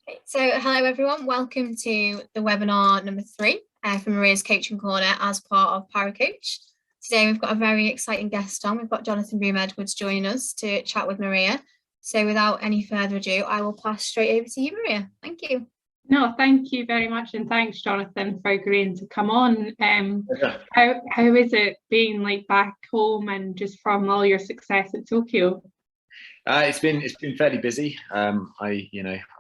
So hello everyone, welcome to the webinar number 3 for Maria's Coaching Corner as part of ParaCoach. Today we've got a very exciting guest on. We've got Jonathan Broom-Edwards joining us to chat with Maria. So without any further ado, I will pass straight over to you, Maria. Thank you. No, thank you very much, and thanks, Jonathan, for agreeing to come on. How is it being like back home and just from all your success at Tokyo? It's been fairly busy. I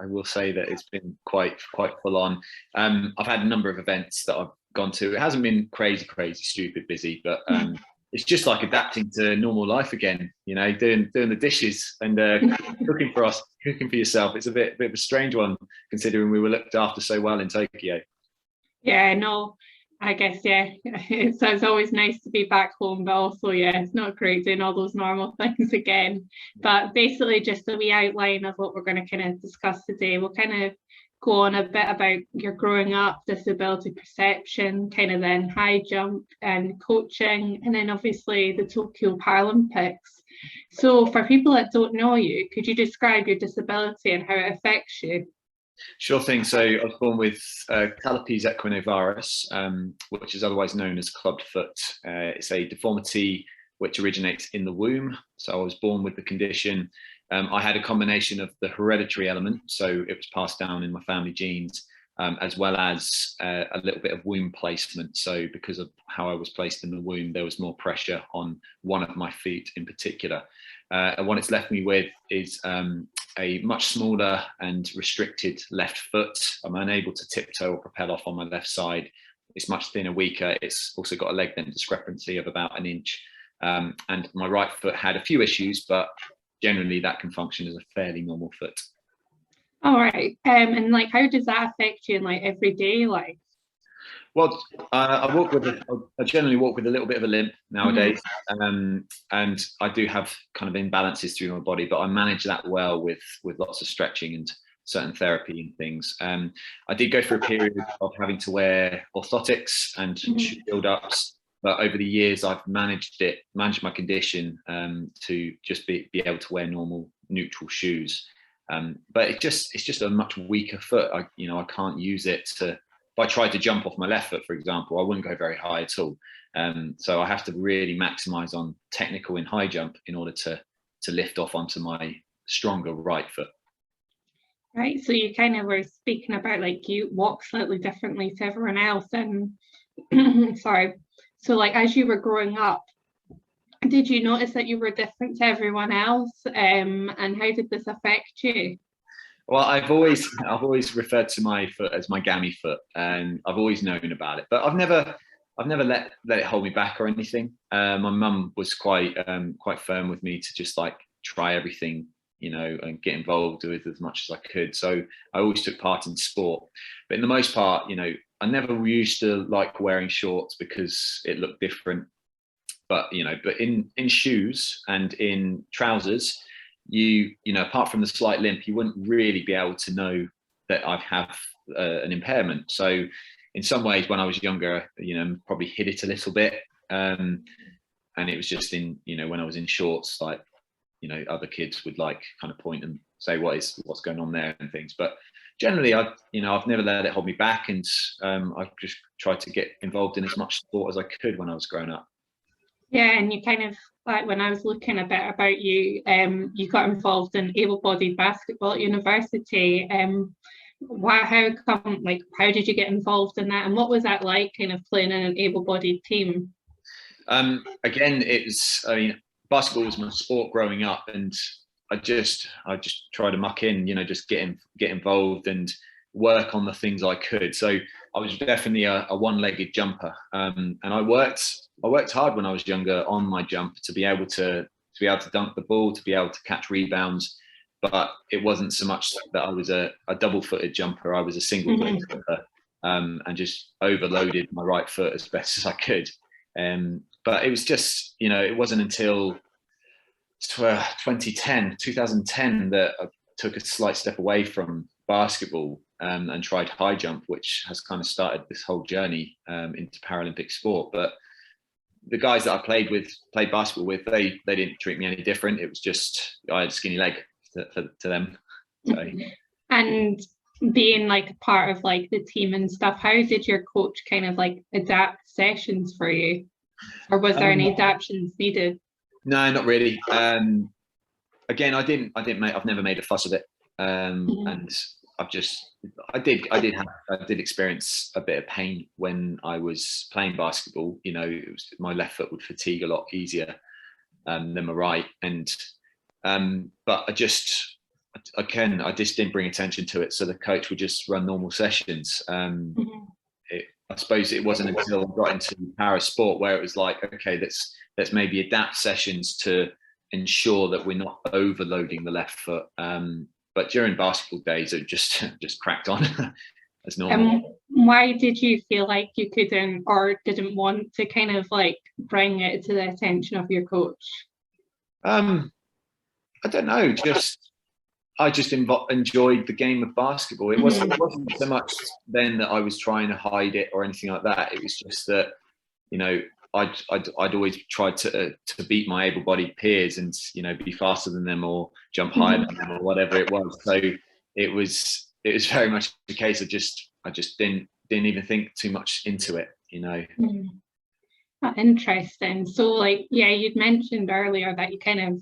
will say that it's been quite full on. I've had a number of events that I've gone to. It hasn't been crazy stupid busy, but it's just like adapting to normal life again. You know, doing the dishes and cooking for yourself. It's a bit of a strange one considering we were looked after so well in Tokyo. Yeah, no, I guess, yeah, it's always nice to be back home, but also, yeah, it's not great doing all those normal things again. But basically just a wee outline of what we're going to kind of discuss today. We'll kind of go on a bit about your growing up, disability perception, kind of then high jump and coaching, and then obviously the Tokyo Paralympics. So for people that don't know you, could you describe your disability and how it affects you? Sure thing. So I was born with Talipes equinovarus, which is otherwise known as clubbed foot. It's a deformity which originates in the womb. So I was born with the condition. I had a combination of the hereditary element, so it was passed down in my family genes, as well as a little bit of womb placement. So because of how I was placed in the womb, there was more pressure on one of my feet in particular. And what it's left me with is a much smaller and restricted left foot. I'm unable to tiptoe or propel off on my left side. It's much thinner, weaker. It's also got a leg length discrepancy of about 1 inch. And my right foot had a few issues, but generally that can function as a fairly normal foot. All right. And like, how does that affect you in like everyday life? Well, I generally walk with a little bit of a limp nowadays, and I do have kind of imbalances through my body, but I manage that well with lots of stretching and certain therapy and things. I did go through a period of having to wear orthotics and shoe build-ups, but over the years I've managed my condition to just be able to wear normal neutral shoes. But it's just a much weaker foot. I can't use it to. If I tried to jump off my left foot, for example, I wouldn't go very high at all. So I have to really maximize on technical in high jump in order to lift off onto my stronger right foot. Right. So you kind of were speaking about like you walk slightly differently to everyone else. And sorry. So like as you were growing up, did you notice that you were different to everyone else? And how did this affect you? Well, I've always referred to my foot as my gammy foot, and I've always known about it, but I've never let it hold me back or anything. My mum was quite firm with me to just like try everything, and get involved with as much as I could. So I always took part in sport, but in the most part, I never used to like wearing shorts because it looked different. But in shoes and in trousers, apart from the slight limp, you wouldn't really be able to know that I have an impairment. So in some ways, when I was younger, probably hid it a little bit. And it was just when I was in shorts, like, other kids would like kind of point and say, what's going on there and things. But generally, I've never let it hold me back. And I've just tried to get involved in as much sport as I could when I was growing up. Yeah, and you kind of, like when I was looking a bit about you, you got involved in able-bodied basketball at university. How did you get involved in that, and what was that like, kind of playing in an able-bodied team? Again, basketball was my sport growing up, and I just tried to muck in, just get involved and work on the things I could. So I was definitely a one-legged jumper, and I worked hard when I was younger on my jump to be able to dunk the ball, to be able to catch rebounds. But it wasn't so much that I was a double-footed jumper. I was a single-footed jumper, and just overloaded my right foot as best as I could. But it was just, it wasn't until 2010 that I took a slight step away from basketball and tried high jump, which has kind of started this whole journey into Paralympic sport. But the guys that I played basketball with, they didn't treat me any different. It was just I had a skinny leg to them. So. And being like a part of like the team and stuff, how did your coach kind of like adapt sessions for you, or was there any adaptations needed? No, not really. Again, I've never made a fuss of it, and I did experience a bit of pain when I was playing basketball. You know, my left foot would fatigue a lot easier than my right, and but I just didn't bring attention to it, so the coach would just run normal sessions. I suppose it wasn't until I got into para sport where it was like, okay, let's maybe adapt sessions to ensure that we're not overloading the left foot. But during basketball days, it just cracked on as normal. Why did you feel like you couldn't or didn't want to kind of like bring it to the attention of your coach? I don't know. I just enjoyed the game of basketball. It wasn't so much then that I was trying to hide it or anything like that. It was just that, you know, I'd always tried to beat my able-bodied peers and, you know, be faster than them or jump higher than them or whatever it was. So it was very much the case of I just didn't even think too much into it, you know. Interesting. So like, yeah, you'd mentioned earlier that you kind of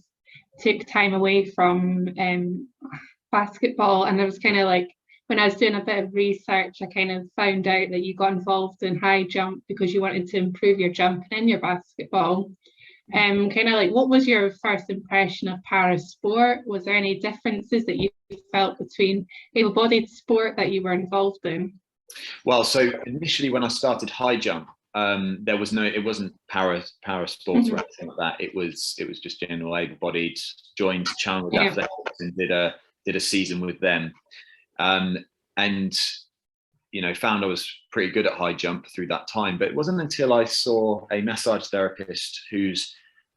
took time away from basketball, and it was kind of like, when I was doing a bit of research, I kind of found out that you got involved in high jump because you wanted to improve your jumping in your basketball. Kind of like, what was your first impression of para sport? Was there any differences that you felt between able-bodied sport that you were involved in? Well, so initially when I started high jump, it wasn't para sports or anything like that. It was just general able-bodied. Joined Chandler Athletics and did a season with them, and you know, found I was pretty good at high jump through that time. But it wasn't until I saw a massage therapist whose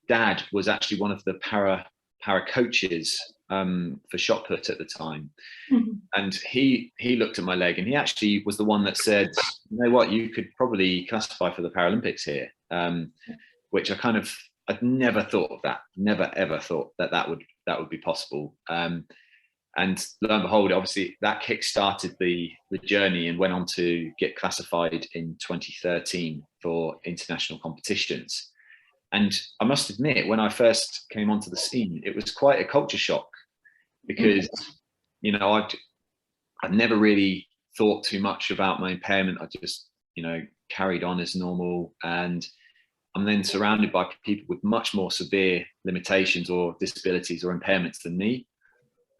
dad was actually one of the para coaches for shot put at the time. And he looked at my leg, and he actually was the one that said, you know what, you could probably classify for the Paralympics here, which I'd never thought of that, never ever thought that would be possible. And lo and behold, obviously that kick-started the journey and went on to get classified in 2013 for international competitions. And I must admit, when I first came onto the scene, it was quite a culture shock because, you know, I'd never really thought too much about my impairment. I just, you know, carried on as normal. And I'm then surrounded by people with much more severe limitations or disabilities or impairments than me.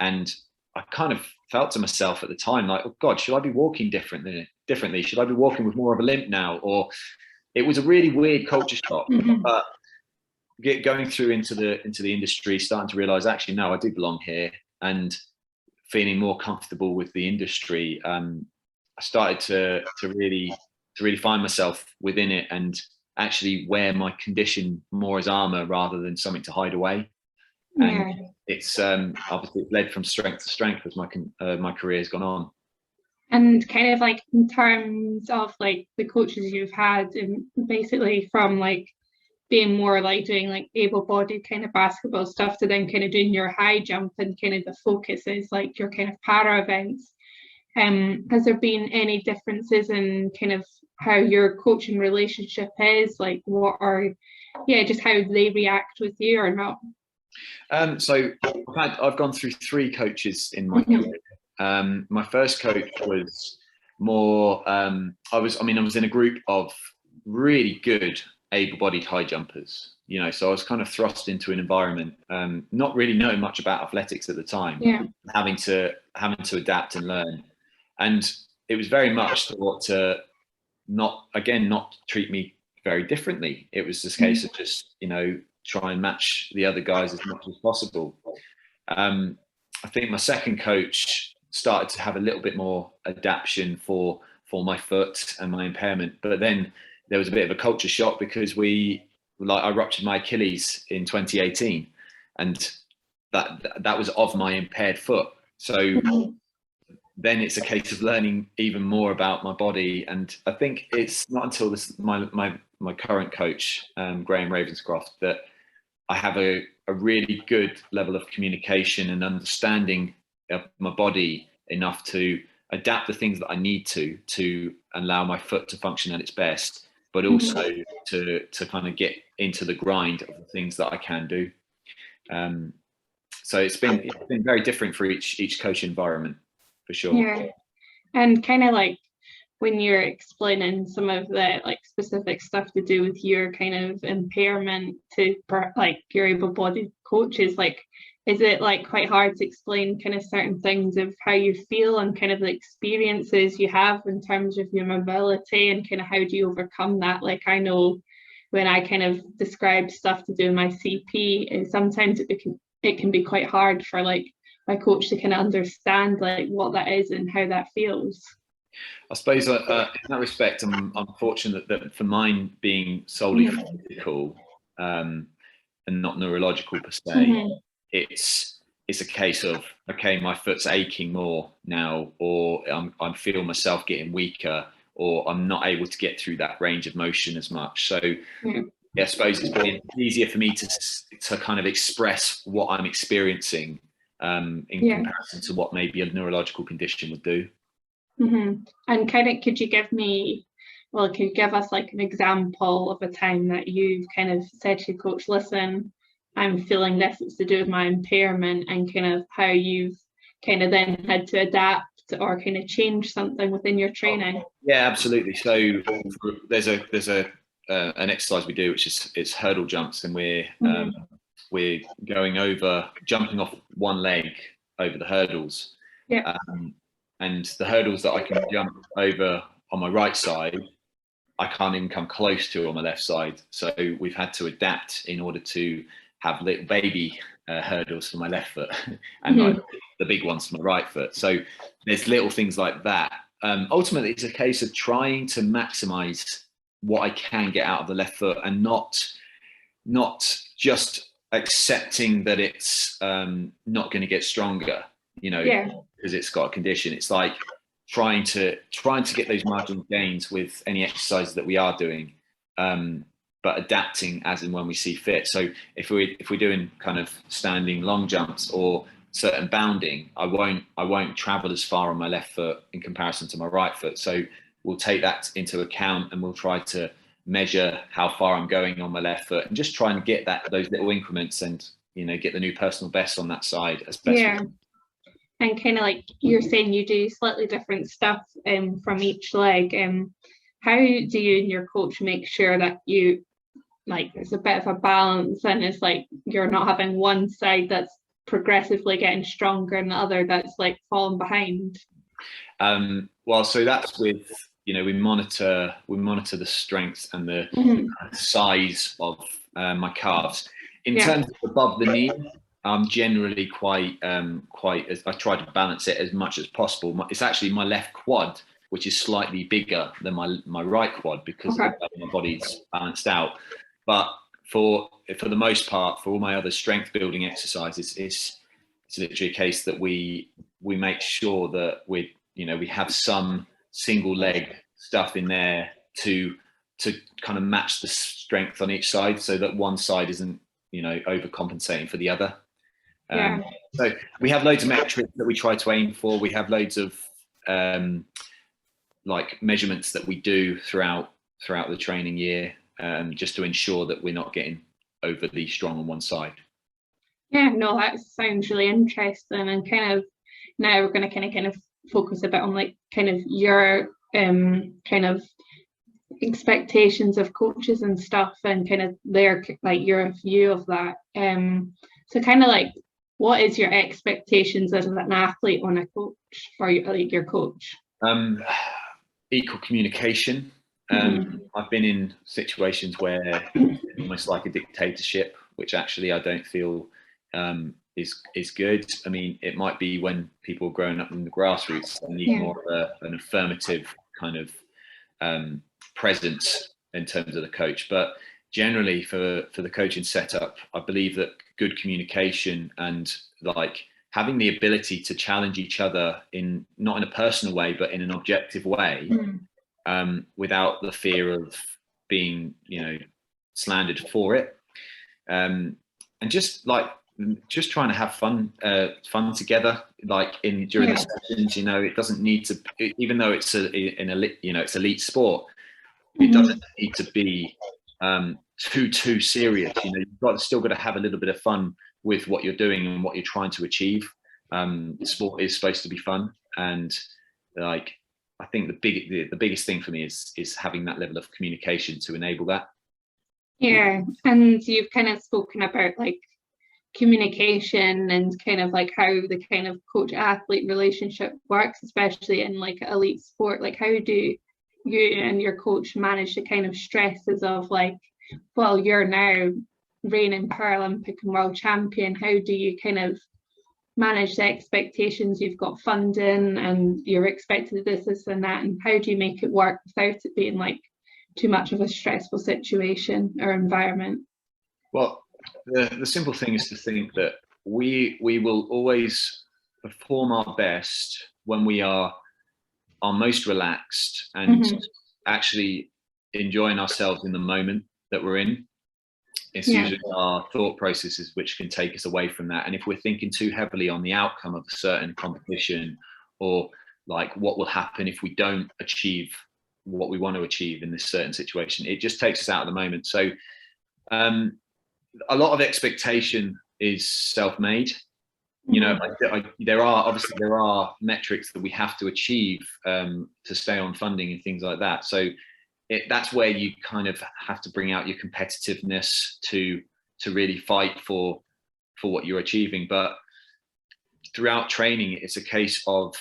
And I kind of felt to myself at the time, like, oh God, should I be walking differently? Should I be walking with more of a limp now? Or it was a really weird culture shock. But going through into the industry, starting to realize, actually, no, I do belong here, and feeling more comfortable with the industry, I started to really find myself within it and actually wear my condition more as armor rather than something to hide away. And it's obviously it led from strength to strength as my career has gone on. And kind of like in terms of like the coaches you've had, and basically from like being more like doing like able-bodied kind of basketball stuff to then kind of doing your high jump, and kind of the focus is like your kind of para events. Has there been any differences in kind of how your coaching relationship is? Like just how they react with you or not? So I've gone through 3 coaches in my career. My first coach was more, I was in a group of really good able-bodied high jumpers, you know, so I was kind of thrust into an environment, not really knowing much about athletics at the time, having to adapt and learn. And it was very much thought to not treat me very differently. It was this case of just, you know, try and match the other guys as much as possible. I think my second coach started to have a little bit more adaptation for my foot and my impairment, but then there was a bit of a culture shock because I ruptured my Achilles in 2018, and that was of my impaired foot. So then it's a case of learning even more about my body. And I think it's not until my current coach, Graham Ravenscroft, that I have a really good level of communication and understanding of my body enough to adapt the things that I need to allow my foot to function at its best, but also to kind of get into the grind of the things that I can do. So it's been very different for each coach environment, for sure. Yeah, and kind of like when you're explaining some of the like specific stuff to do with your kind of impairment to like your able-bodied coaches, like is it like quite hard to explain kind of certain things of how you feel and kind of the experiences you have in terms of your mobility, and kind of how do you overcome that? Like I know when I kind of describe stuff to do in my CP, and sometimes it can be quite hard for like my coach to kind of understand like what that is and how that feels. I suppose in that respect, I'm fortunate that for mine being solely physical and not neurological per se, it's a case of, okay, my foot's aching more now, or I'm feeling myself getting weaker, or I'm not able to get through that range of motion as much. So I suppose it's been easier for me to kind of express what I'm experiencing in comparison to what maybe a neurological condition would do. And kind of, could you give us like an example of a time that you've kind of said to your coach, listen, I'm feeling this, it's to do with my impairment, and kind of how you've kind of then had to adapt or kind of change something within your training? Yeah, absolutely. So there's an exercise we do, which is it's hurdle jumps, and we're going over, jumping off one leg over the hurdles. And the hurdles that I can jump over on my right side, I can't even come close to on my left side. So we've had to adapt in order to have little baby hurdles for my left foot and like the big ones for my right foot. So there's little things like that. Ultimately, it's a case of trying to maximize what I can get out of the left foot, and not just accepting that it's not going to get stronger, because it's got a condition. It's like trying to get those marginal gains with any exercises that we are doing, but adapting as and when we see fit. So if we're doing kind of standing long jumps or certain bounding, I won't travel as far on my left foot in comparison to my right foot. So we'll take that into account, and we'll try to measure how far I'm going on my left foot, and just try and get those little increments, and get the new personal best on that side as best we can. And kind of like you're saying, you do slightly different stuff from each leg. How do you and your coach make sure that you like it's a bit of a balance, and it's like you're not having one side that's progressively getting stronger and the other that's like falling behind? Well, so that's with we monitor the strength and the size of my calves. In terms of above the knee, I'm generally quite I try to balance it as much as possible. It's actually my left quad which is slightly bigger than my right quad, because my body's balanced out. But for the most part, for all my other strength building exercises, it's literally a case that we make sure that we have some single leg stuff in there to kind of match the strength on each side, so that one side isn't overcompensating for the other. So we have loads of metrics that we try to aim for. We have loads of like measurements that we do throughout the training year, just to ensure that we're not getting overly strong on one side. Yeah, no, that sounds really interesting. And kind of now we're going to kind of focus a bit on like kind of your kind of expectations of coaches and stuff, and kind of their like your view of that. So kind of like, what is your expectations as an athlete on a coach, or your coach? Equal communication. I've been in situations where it's almost like a dictatorship, which actually I don't feel is good. I mean, it might be when people are growing up in the grassroots and need more of an affirmative kind of presence in terms of the coach. But generally for the coaching setup, I believe that good communication and like having the ability to challenge each other not in a personal way, but in an objective way, without the fear of being, slandered for it. And just like just trying to have fun together, like during the sessions. It doesn't need to, even though it's it's elite sport, it doesn't need to be too serious. You've still got to have a little bit of fun with what you're doing and what you're trying to achieve. Sport is supposed to be fun, and like I think the biggest thing for me is having that level of communication to enable that. Yeah, and you've kind of spoken about like communication and kind of like how the kind of coach athlete relationship works, especially in like elite sport. Like, how do you and your coach manage the kind of stresses of like, well, you're now reigning Paralympic and world champion? How do you kind of manage the expectations? You've got funding and you're expected this and that, and how do you make it work without it being like too much of a stressful situation or environment? Well, the simple thing is to think that we will always perform our best when we are most relaxed and actually enjoying ourselves in the moment that we're in. It's usually our thought processes which can take us away from that. And if we're thinking too heavily on the outcome of a certain competition, or like what will happen if we don't achieve what we want to achieve in this certain situation, it just takes us out of the moment. So a lot of expectation is self-made. There are metrics that we have to achieve to stay on funding and things like that. So that's where you kind of have to bring out your competitiveness to really fight for what you're achieving. But throughout training, it's a case of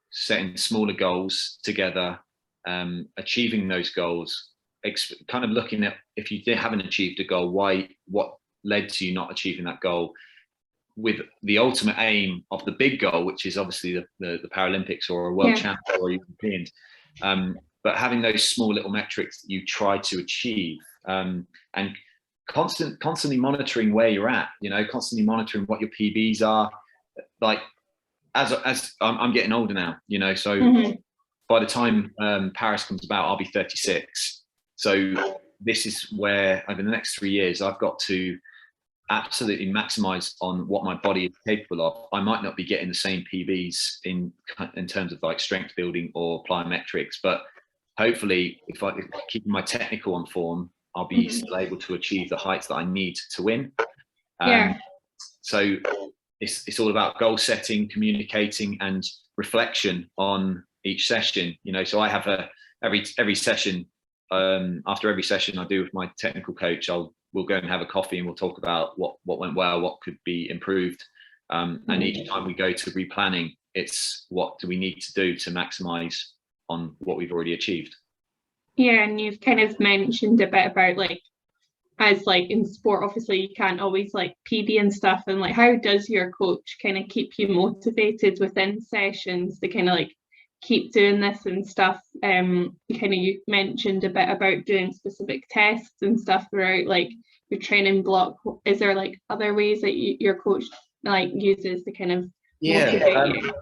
setting smaller goals together, achieving those goals, kind of looking at, if you haven't achieved a goal, what led to you not achieving that goal, with the ultimate aim of the big goal, which is obviously the Paralympics or a world champion or Europeans. But having those small little metrics that you try to achieve, and constantly monitoring where you're at, constantly monitoring what your PBs are. Like as I'm getting older now, so by the time Paris comes about, I'll be 36. So this is where over the next 3 years, I've got to absolutely maximize on what my body is capable of. I might not be getting the same PBs in terms of like strength building or plyometrics, but hopefully if I keep my technical on form, I'll be still able to achieve the heights that I need to win. So it's all about goal setting, communicating, and reflection on each session. So I have every session, after every session I do with my technical coach, we'll go and have a coffee and we'll talk about what went well, what could be improved. And each time we go to replanning, it's what do we need to do to maximize on what we've already achieved. Yeah, and you've kind of mentioned a bit about like, as like in sport, obviously you can't always like PB and stuff, and like how does your coach kind of keep you motivated within sessions to kind of like keep doing this and stuff? You mentioned a bit about doing specific tests and stuff throughout like your training block. Is there like other ways that your coach like uses to kind of motivate you?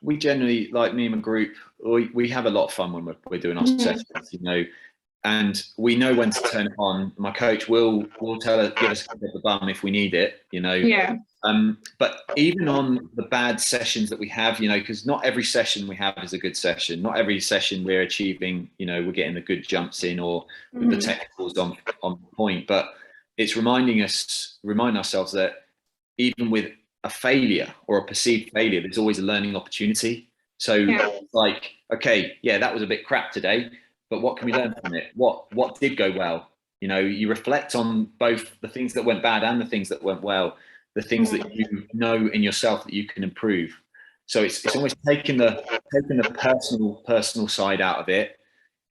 We generally, like me and my group, we have a lot of fun when we're doing our sessions, and we know when to turn it on. My coach will tell us, give us a bit of a bum if we need it, but even on the bad sessions that we have, because not every session we have is a good session. Not every session we're achieving, we're getting the good jumps in or the technicals on point. But it's reminding ourselves that even with a failure or a perceived failure, there's always a learning opportunity. So like, okay, that was a bit crap today, but what can we learn from it? What did go well? You reflect on both the things that went bad and the things that went well, the things that you know in yourself that you can improve. So it's almost taking the personal side out of it,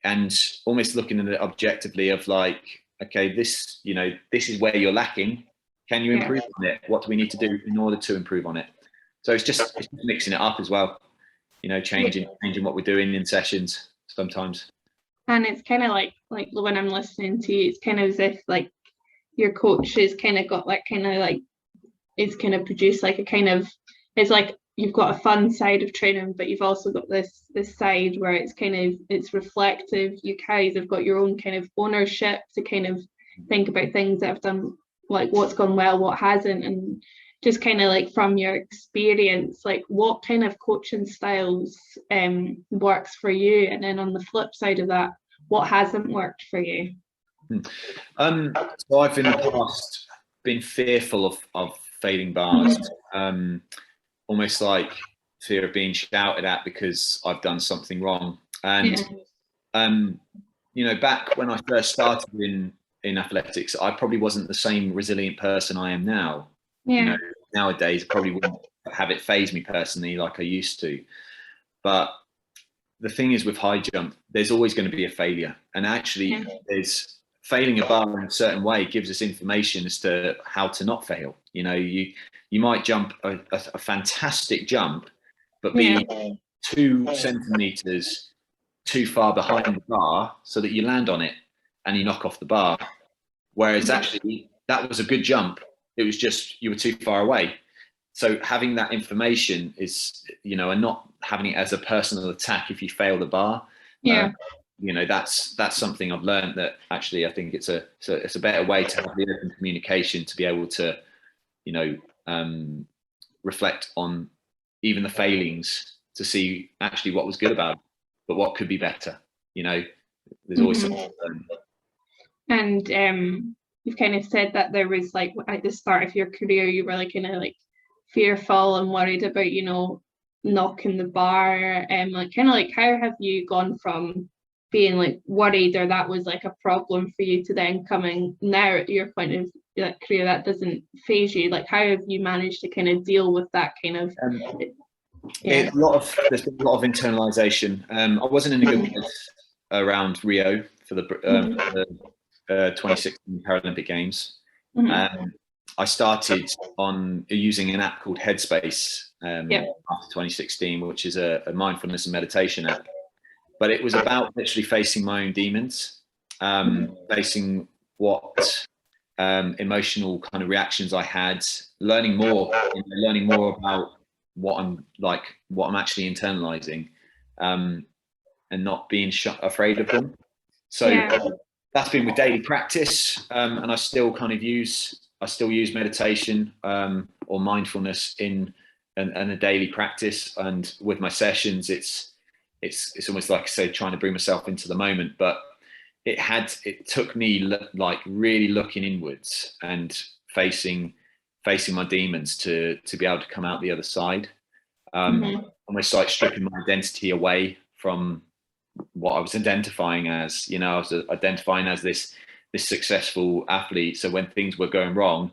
and almost looking at it objectively of like, okay, this is where you're lacking. Can you improve on it? What do we need to do in order to improve on it? So it's just mixing it up as well, changing what we're doing in sessions sometimes. And it's kind of like when I'm listening to you, it's kind of as if like your coach has kind of got that kind of like, it's kind of produced like a kind of, it's like you've got a fun side of training, but you've also got this side where it's kind of, it's reflective. You guys have got your own kind of ownership to kind of think about things that have done like what's gone well, what hasn't, and just kind of like from your experience, like what kind of coaching styles works for you, and then on the flip side of that, what hasn't worked for you? So I've in the past been fearful of failing bars, almost like fear of being shouted at because I've done something wrong. And you know, back when I first started in athletics, I probably wasn't the same resilient person I am now. You know, nowadays I probably wouldn't have it phase me personally like I used to. But the thing is, with high jump, there's always going to be a failure, and actually, there's failing a bar in a certain way gives us information as to how to not fail. You know, you might jump a fantastic jump, but be 2 centimeters too far behind the bar so that you land on it and you knock off the bar. Whereas actually that was a good jump. It was just you were too far away. So having that information is, you know, and not having it as a personal attack if you fail the bar. You know, that's something I've learned, that actually I think it's a better way to have the open communication, to be able to, you know, reflect on even the failings to see actually what was good about it, but what could be better. You know, there's always something to learn. And you've kind of said that there was like at the start of your career, you were like kind of like fearful and worried about, you know, knocking the bar, and like kind of like how have you gone from being like worried, or that was like a problem for you, to then coming now at your point of that career that doesn't phase you? Like how have you managed to kind of deal with that kind of there's been a lot of internalization. I wasn't in a good place around Rio for the 2016 Paralympic Games. I started on using an app called Headspace after 2016, which is a mindfulness and meditation app. But it was about literally facing my own demons, facing what emotional kind of reactions I had, learning more about what I'm actually internalizing, and not being afraid of them. So that's been with daily practice, and I still use meditation or mindfulness in a daily practice, and with my sessions, it's almost like I say, trying to bring myself into the moment. But it took me like really looking inwards and facing my demons to be able to come out the other side. Almost like stripping my identity away from what I was identifying as. You know, I was identifying as this successful athlete. So when things were going wrong,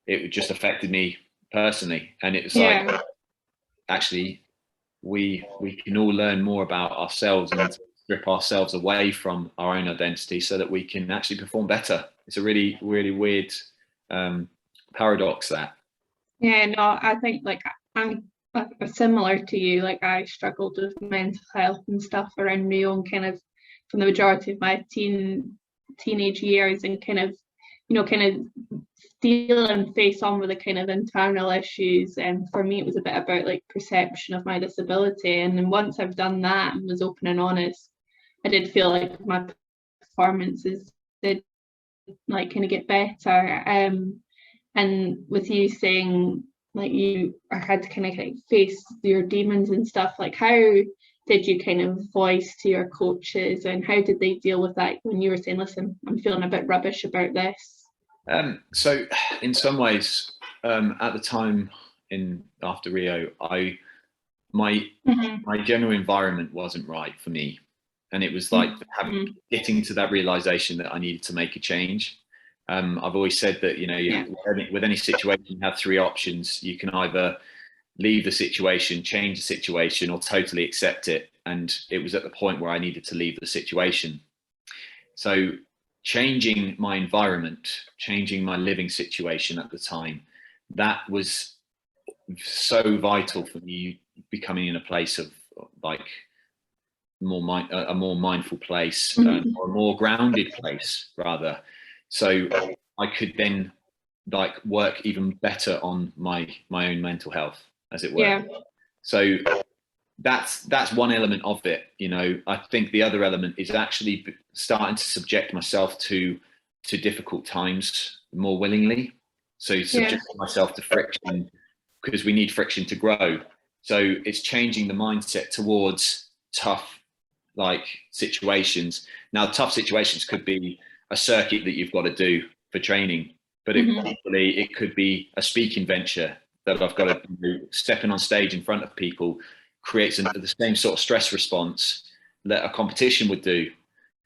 it just affected me personally. And it was like, actually, we can all learn more about ourselves and strip ourselves away from our own identity so that we can actually perform better. It's a really, really weird paradox, that. Yeah, no, I think like I'm similar to you. Like I struggled with mental health and stuff around my own kind of from the majority of my teenage years, and kind of, you know, kind of deal and face on with the kind of internal issues. And for me, it was a bit about like perception of my disability. And then once I've done that and was open and honest, I did feel like my performances did like kind of get better. And with you saying like you had to kind of like face your demons and stuff, like how did you kind of voice to your coaches, and how did they deal with that when you were saying, listen, I'm feeling a bit rubbish about this? So in some ways, at the time after Rio, my general environment wasn't right for me. And it was like getting to that realization that I needed to make a change. I've always said that, you know, with any situation, you have 3 options. You can either leave the situation, change the situation, or totally accept it. And it was at the point where I needed to leave the situation. So changing my environment, changing my living situation at the time, that was so vital for me, becoming in a place of like a more mindful place, or a more grounded place rather. So I could then like work even better on my own mental health, as it were. So that's one element of it. You know, I think the other element is actually starting to subject myself to to difficult times more willingly. So subjecting myself to friction, because we need friction to grow. So it's changing the mindset towards tough situations. Now, tough situations could be a circuit that you've got to do for training, but it could be a speaking venture that I've got to do. Stepping on stage in front of people creates the same sort of stress response that a competition would do.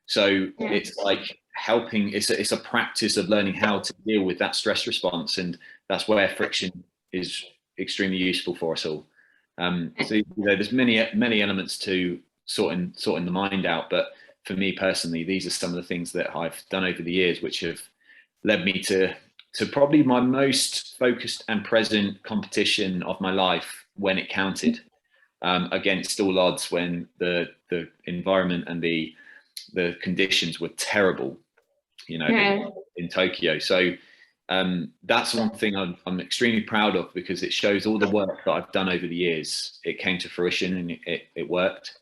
So it's like helping, it's a practice of learning how to deal with that stress response, and that's where friction is extremely useful for us all. So there's many elements to sorting the mind out, but for me personally, these are some of the things that I've done over the years which have led me to probably my most focused and present competition of my life when it counted, against all odds, when the environment and the conditions were terrible, in Tokyo. So that's one thing I'm extremely proud of, because it shows all the work that I've done over the years. It came to fruition and it worked.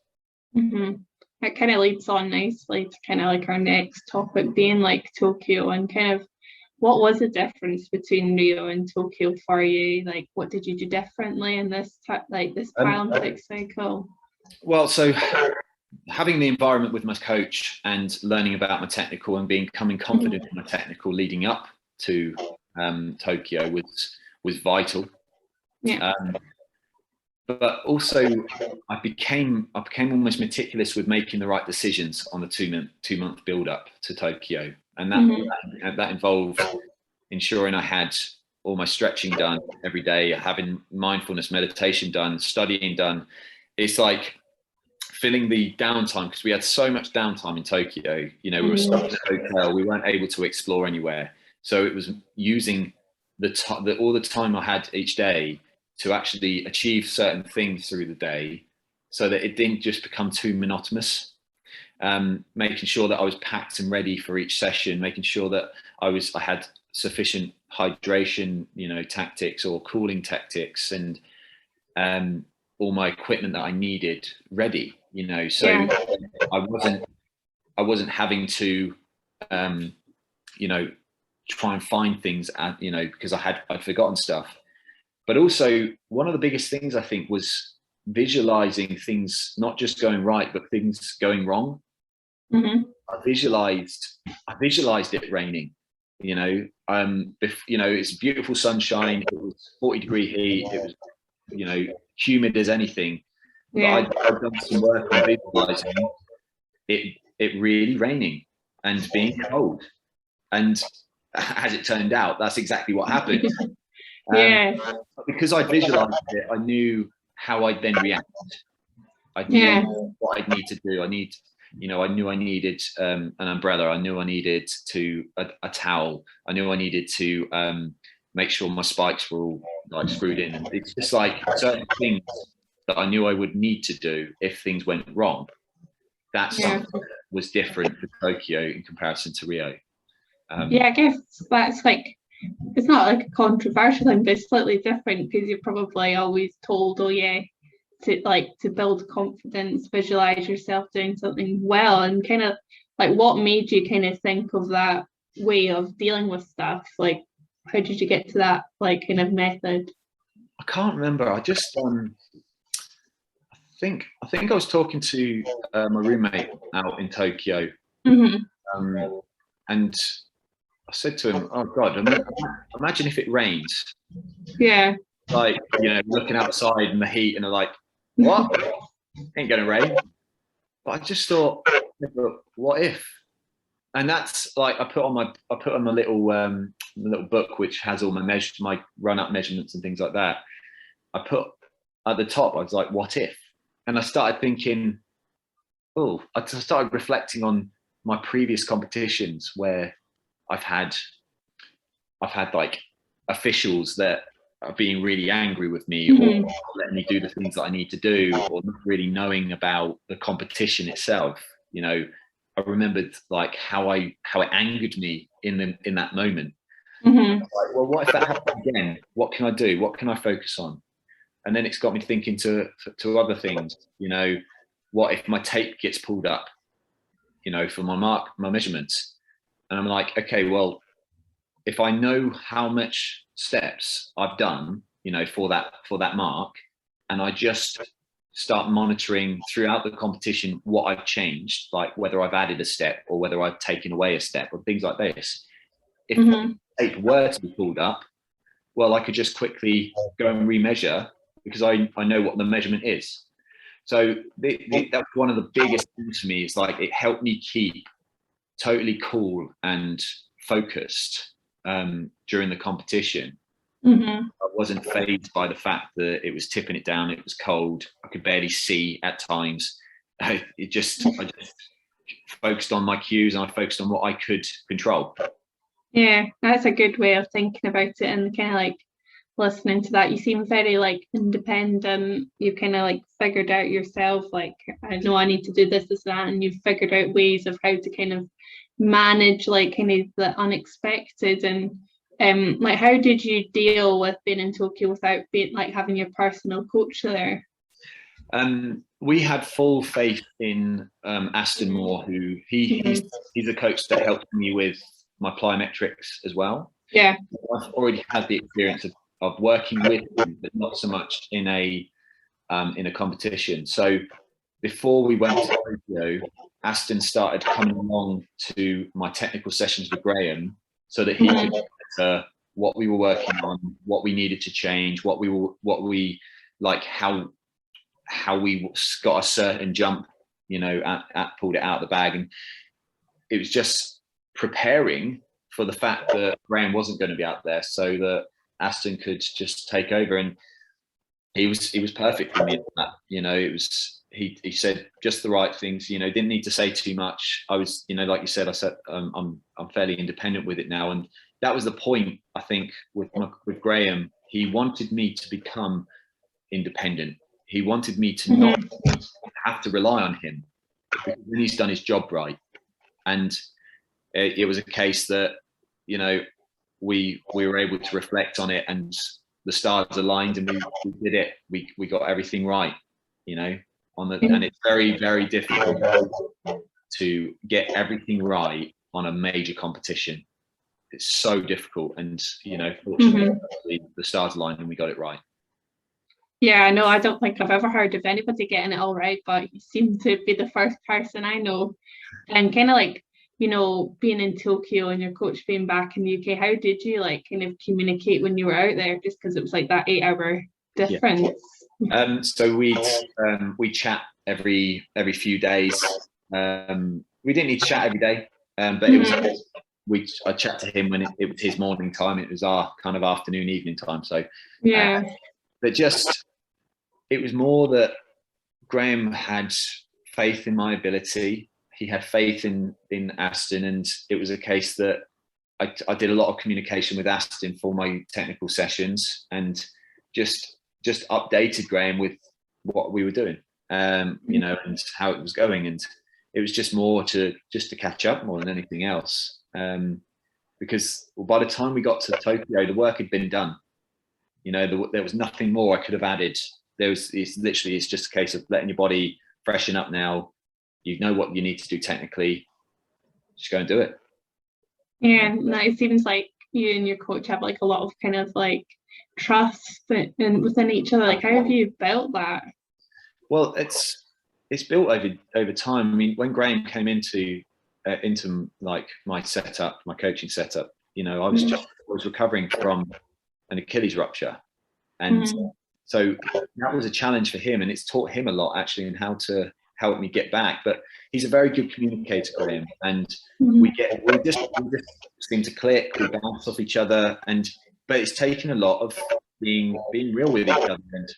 It kind of leads on nicely to kind of like our next topic, being like Tokyo, and kind of what was the difference between Rio and Tokyo for you? Like, what did you do differently in this Paralympic cycle? Well, so having the environment with my coach and learning about my technical and becoming confident in my technical leading up to Tokyo was vital. But also I became almost meticulous with making the right decisions on the two-month build up to Tokyo, and that involved ensuring I had all my stretching done every day, having mindfulness meditation done, studying done. It's like filling the downtime, because we had so much downtime in Tokyo. We were stuck in a hotel, we weren't able to explore anywhere. So it was using all the time I had each day to actually achieve certain things through the day, so that it didn't just become too monotonous. Making sure that I was packed and ready for each session, making sure that I had sufficient hydration, tactics or cooling tactics, and all my equipment that I needed ready. So I wasn't having to, try and find things, because I'd forgotten stuff. But also, one of the biggest things I think was visualizing things not just going right, but things going wrong. I visualized it raining. It's beautiful sunshine. It was 40-degree heat. It was, humid as anything. But I'd done some work on visualizing it really raining and being cold. And as it turned out, that's exactly what happened. Because I visualized it, I knew how I'd then react. I knew what I'd need to do. I knew I needed an umbrella. I knew I needed a towel. I knew I needed to make sure my spikes were all screwed in. And it's just like certain things that I knew I would need to do if things went wrong. That's something that was different for Tokyo in comparison to Rio. I guess that's it's not like a controversial thing, but it's slightly different, because you're probably always told, to build confidence, visualize yourself doing something well, and kind of what made you kind of think of that way of dealing with stuff? How did you get to that kind of method? I can't remember. I just I think I was talking to my roommate out in Tokyo, and I said to him, "Oh God, imagine if it rains." Yeah. Looking outside in the heat, and they're like, "What? Ain't gonna rain." But I just thought, what if? And that's I put on my little book, which has all my run up measurements and things like that. I put at the top, I was like, what if? And I started thinking, I started reflecting on my previous competitions where I've had officials that are being really angry with me, or not letting me do the things that I need to do, or not really knowing about the competition itself. I remembered how it angered me in that moment. Well, what if that happens again? What can I do? What can I focus on? And then it's got me thinking to other things. What if my tape gets pulled up? For my measurements, And I'm like, okay, well, if I know how much steps I've done, for that mark, and I just start monitoring throughout the competition what I've changed, like whether I've added a step or whether I've taken away a step or things like this. If the tape were to be pulled up, well, I could just quickly go and remeasure because I know what the measurement is. So that's one of the biggest things for me. Is like it helped me keep totally cool and focused during the competition. I wasn't fazed by the fact that it was tipping it down. It was cold. I could barely see at times. I just focused on my cues and I focused on what I could control. Yeah, that's a good way of thinking about it, and kind of like listening to that. You seem very like independent. You kind of like figured out yourself, like, I know I need to do this, that, and you've figured out ways of how to kind of manage like kind of the unexpected. And like, how did you deal with being in Tokyo without being like having your personal coach there? We had full faith in Aston Moore, who he's a coach that helped me with my plyometrics as well. Yeah, I've already had the experience of working with him, but not so much in a competition. So before we went to Tokyo, Aston started coming along to my technical sessions with Graham so that he could monitor what we were working on, what we needed to change, what we like, how we got a certain jump, pulled it out of the bag. And it was just preparing for the fact that Graham wasn't going to be out there so that Aston could just take over. And he was perfect for me at that. It was, he said just the right things, didn't need to say too much. I was, like you said, I said, I'm fairly independent with it now. And that was the point, I think, with Graham. He wanted me to become independent. He wanted me to not have to rely on him because then he's done his job right. And it was a case that, we were able to reflect on it and the stars aligned and we did it. We got everything right, and it's very, very difficult to get everything right on a major competition. It's so difficult. And, fortunately, the stars aligned and we got it right. Yeah, no, I don't think I've ever heard of anybody getting it all right, but you seem to be the first person I know. And kind of like, being in Tokyo and your coach being back in the UK, how did you like kind of communicate when you were out there? Just because it was like that 8-hour difference. Yeah. So we chat every few days. We didn't need to chat every day, but it was I chat to him when it was his morning time. It was our kind of afternoon, evening time. So yeah, but just it was more that Graham had faith in my ability. He had faith in Aston, and it was a case that I did a lot of communication with Aston for my technical sessions, and just updated Graham with what we were doing, and how it was going. And it was just more to catch up more than anything else, because by the time we got to Tokyo, the work had been done. There was nothing more I could have added. It's just a case of letting your body freshen up now. You know what you need to do technically, just go and do it. Yeah, and it seems like you and your coach have like a lot of kind of like trust and within each other. Like, how have you built that? Well, it's built over time. I mean, when Graham came into like my setup, my coaching setup, I was recovering from an Achilles rupture, and so that was a challenge for him, and it's taught him a lot actually in how to help me get back. But he's a very good communicator, Graham, and we just seem to click. We bounce off each other, but it's taken a lot of being real with each other and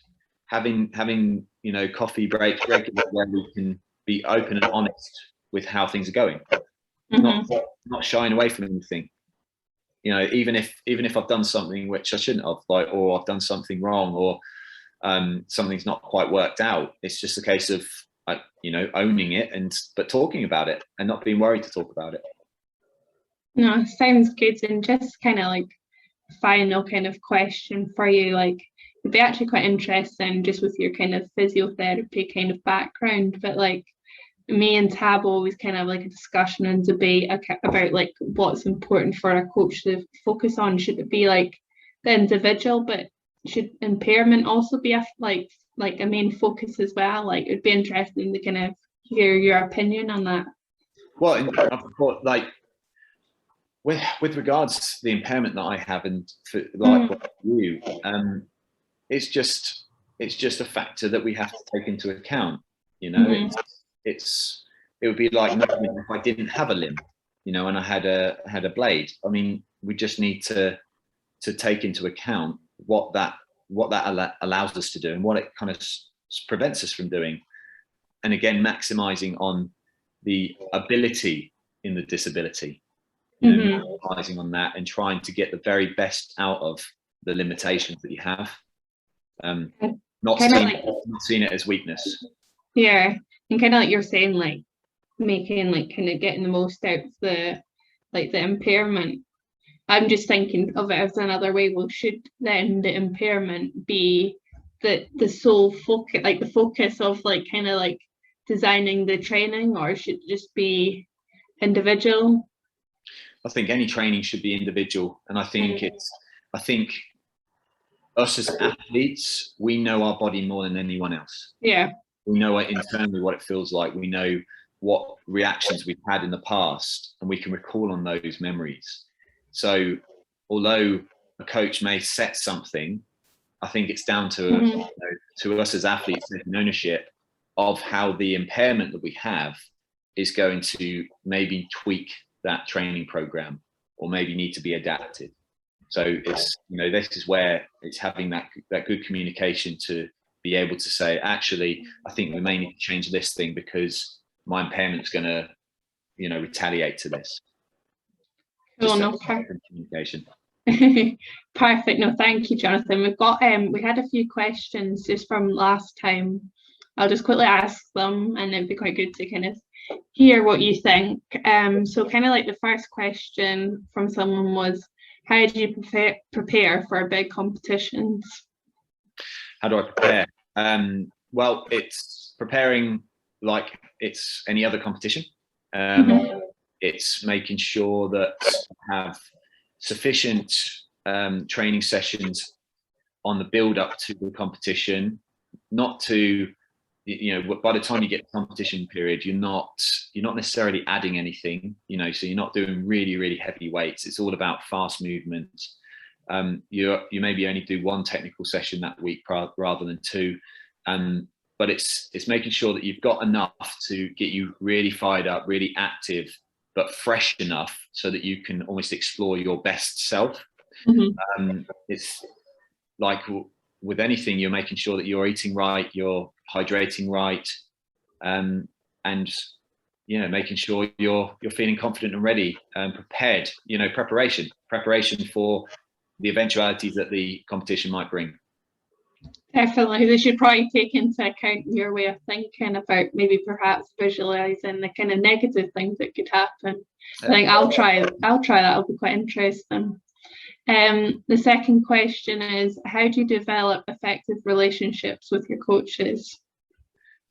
having coffee breaks regularly where we can be open and honest with how things are going, not shying away from anything. Even if I've done something which I shouldn't have, or I've done something wrong, or something's not quite worked out, it's just a case of owning it but talking about it and not being worried to talk about it. No, sounds good. And just kind of like final kind of question for you, like it'd be actually quite interesting just with your kind of physiotherapy kind of background, but like me and Tab always kind of like a discussion and debate about like what's important for a coach to focus on. Should it be like the individual, but should impairment also be like a main focus as well? Like, it'd be interesting to kind of hear your opinion on that. Well, like with regards to the impairment that I have, and for, like what you, it's just a factor that we have to take into account. You know, it would be like if I didn't have a limb, you know, and I had a blade. I mean, we just need to take into account what that allows us to do and what it kind of prevents us from doing. And again, maximizing on the ability in the disability, you know, maximizing on that and trying to get the very best out of the limitations that you have. Not seeing it as weakness. Yeah, and kind of like you're saying, like making like kind of getting the most out of the impairment. I'm just thinking of it as another way. Well, should then the impairment be the sole focus, like the focus of like kind of like designing the training, or should it just be individual? I think any training should be individual, and I think I think us as athletes, we know our body more than anyone else. Yeah. We know internally what it feels like. We know what reactions we've had in the past, and we can recall on those memories. So although a coach may set something, I think it's down to, you know, to us as athletes taking ownership of how the impairment that we have is going to maybe tweak that training program, or maybe need to be adapted. So it's, you know, this is where it's having that good communication to be able to say, actually, I think we may need to change this thing because my impairment's going to, you know, retaliate to this. Cool, no, communication. Perfect. No, thank you, Jonathan. We've got we had a few questions just from last time. I'll just quickly ask them, and it'd be quite good to kind of hear what you think. So kind of like the first question from someone was, how do you prepare for big competitions? How do I prepare? Well, it's preparing like it's any other competition. It's making sure that I have sufficient training sessions on the build up to the competition, not to, you know, by the time you get to the competition period, you're not necessarily adding anything, you know, so you're not doing really heavy weights. It's all about fast movement. You maybe only do one technical session that week rather than two, but it's making sure that you've got enough to get you really fired up, really active, but fresh enough so that you can almost explore your best self. It's like with anything, you're making sure that you're eating right, you're hydrating right, and you know, making sure you're feeling confident and ready and prepared. You know, preparation for the eventualities that the competition might bring. Definitely, they should probably take into account your way of thinking about maybe perhaps visualizing the kind of negative things that could happen. I think I'll try that. It'll be quite interesting. The second question is, how do you develop effective relationships with your coaches?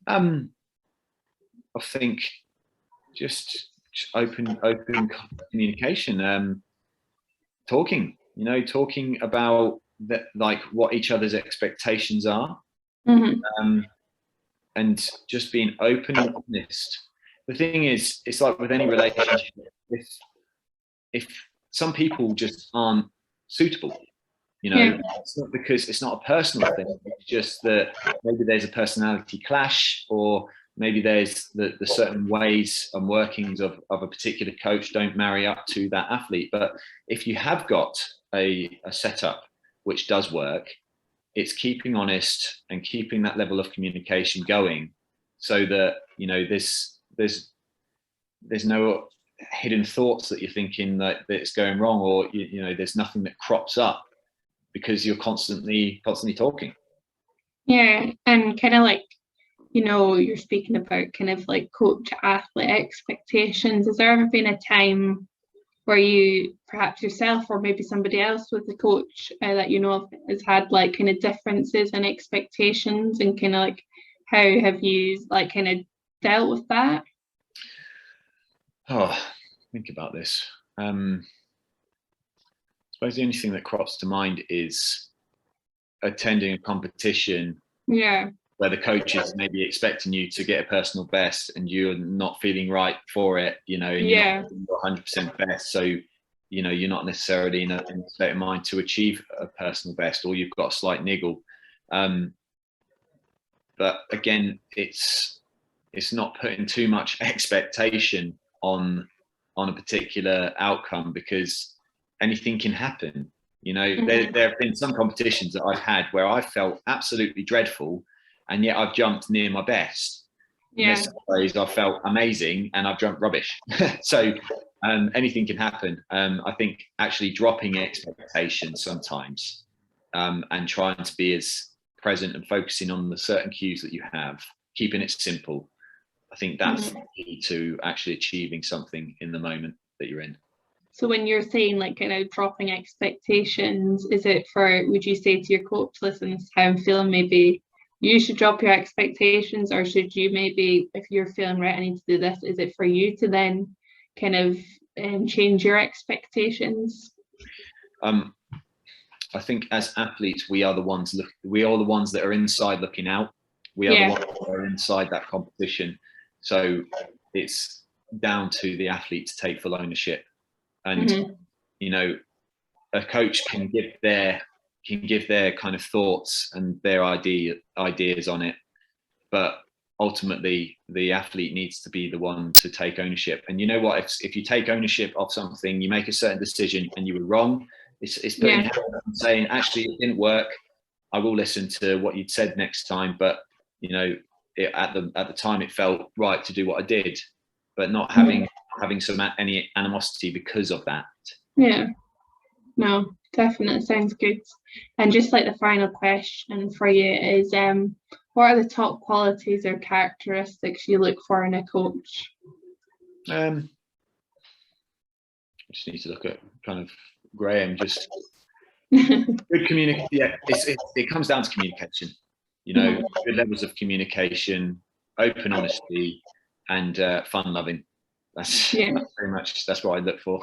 I think just open communication, talking about that, like what each other's expectations are, and just being open and honest. The thing is, it's like with any relationship, if some people just aren't suitable, you know, it's not because it's not a personal thing, it's just that maybe there's a personality clash, or maybe there's the certain ways and workings of a particular coach don't marry up to that athlete. But if you have got a setup which does work, it's keeping honest and keeping that level of communication going, so that, you know, there's no hidden thoughts that you're thinking that it's going wrong, or you know, there's nothing that crops up because you're constantly talking. Yeah, and kind of like, you know, you're speaking about kind of like coach athlete expectations. Has there ever been a time where you, perhaps yourself or maybe somebody else with the coach that you know of, has had like kind of differences in expectations, and kind of like how have you like kind of dealt with that? Oh, think about this. I suppose the only thing that crops to mind is attending a competition where the coach is maybe expecting you to get a personal best and you're not feeling right for it, you know, and you're not feeling your 100% best. So, you know, you're not necessarily in a state of mind to achieve a personal best, or you've got a slight niggle. But again, it's not putting too much expectation on a particular outcome, because anything can happen. You know, there have been some competitions that I've had where I felt absolutely dreadful, and yet I've jumped near my best. Yeah. Some days I felt amazing and I've jumped rubbish. So anything can happen. I think actually dropping expectations sometimes, and trying to be as present and focusing on the certain cues that you have, keeping it simple. I think that's the key to actually achieving something in the moment that you're in. So when you're saying like kind of dropping expectations, is it for, would you say to your coach, listen, how I'm feeling, maybe you should drop your expectations, or should you maybe, if you're feeling right, I need to do this, is it for you to then kind of change your expectations? I think as athletes, we are the ones that are inside looking out. We are the ones that are inside that competition. So it's down to the athlete to take full ownership. And you know, a coach can give their kind of thoughts and their ideas on it, but ultimately the athlete needs to be the one to take ownership. And you know what, if you take ownership of something, you make a certain decision and you were wrong, it's putting hands up and saying, actually it didn't work, I will listen to what you'd said next time, but you know, at the time it felt right to do what I did, but not having any animosity because of that. Yeah, no, definitely sounds good. And just like the final question for you is, what are the top qualities or characteristics you look for in a coach? I just need to look at kind of Graham, just good communication. Yeah, it comes down to communication. You know, good levels of communication, open honesty, and fun loving. That's very much, that's what I look for.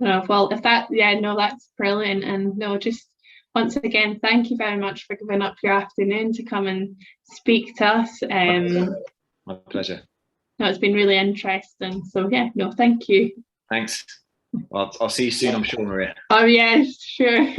Oh, well, if that, that's brilliant. And no, just once again, thank you very much for giving up your afternoon to come and speak to us. My pleasure. No, it's been really interesting. So yeah, no, thank you. Thanks. Well, I'll see you soon, I'm sure, Maria. Oh yeah, sure.